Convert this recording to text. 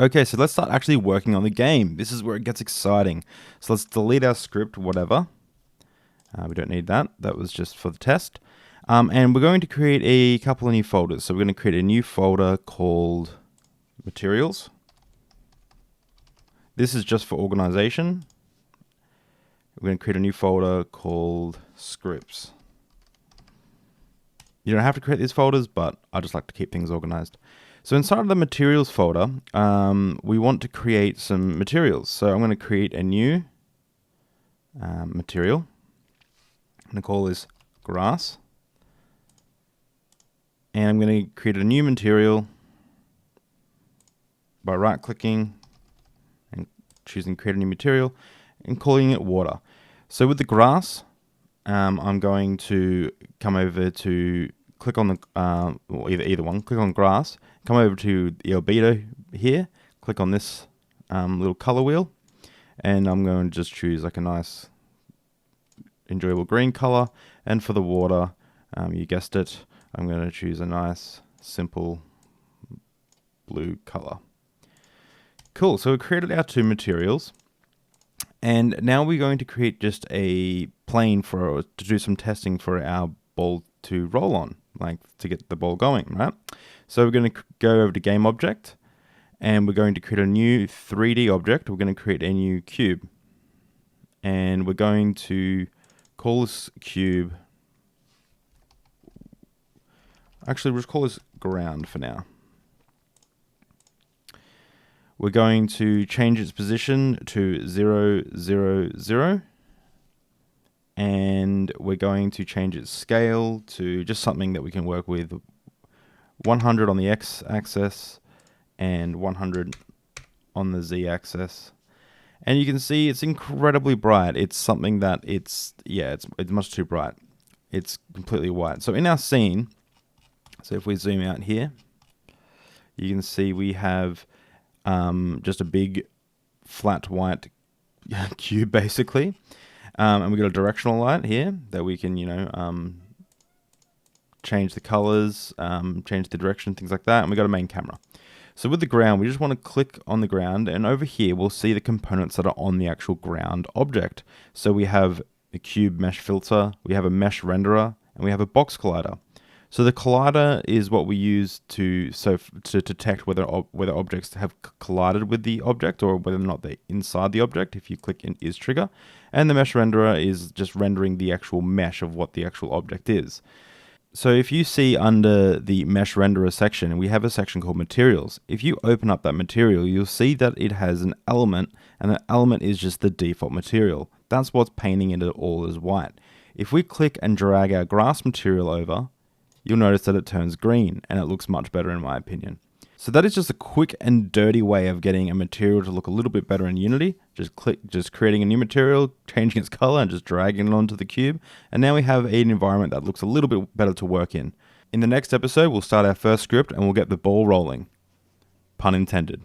Okay, so let's start actually working on the game. This is where it gets exciting. So let's delete our script, whatever. We don't need that. That was just for the test. And we're going to create a couple of new folders. So we're going to create a new folder called Materials. This is just for organization. We're going to create a new folder called Scripts. You don't have to create these folders, but I just like to keep things organized. So inside of the materials folder, we want to create some materials. So I'm going to create a new material. I'm going to call this grass. And I'm going to create a new material by right-clicking and choosing create a new material and calling it water. So with the grass, I'm going to come over to click on the, or either one, click on grass, come over to the albedo here, click on this little color wheel, and I'm going to just choose like a nice enjoyable green color. And for the water, you guessed it, I'm going to choose a nice simple blue color. Cool, so we created our two materials. And now we're going to create just a plane to do some testing for our ball to roll on, like to get the ball going, right? So we're going to go over to Game Object, and we're going to create a new 3D object. We're going to create a new cube. And we're going to call this cube, actually we'll just call this ground for now. We're going to change its position to 0, 0, 0. And we're going to change its scale to just something that we can work with. 100 on the x-axis and 100 on the z-axis. And you can see it's incredibly bright. It's something that it's much too bright. It's completely white. So in our scene, so if we zoom out here, you can see we have just a big flat white cube basically. And we've got a directional light here that we can, change the colors, change the direction, things like that. And we've got a main camera. So with the ground, we just want to click on the ground, and over here we'll see the components that are on the actual ground object. So we have a cube mesh filter, we have a mesh renderer, and we have a box collider. So the collider is what we use to detect whether objects have collided with the object or whether or not they're inside the object if you click in is trigger. And the mesh renderer is just rendering the actual mesh of what the actual object is. So if you see under the mesh renderer section, we have a section called materials. If you open up that material, you'll see that it has an element, and that element is just the default material. That's what's painting it all as white. If we click and drag our grass material over, you'll notice that it turns green, and it looks much better in my opinion. So that is just a quick and dirty way of getting a material to look a little bit better in Unity. Just creating a new material, changing its color, and just dragging it onto the cube. And now we have an environment that looks a little bit better to work in. In the next episode, we'll start our first script and we'll get the ball rolling. Pun intended.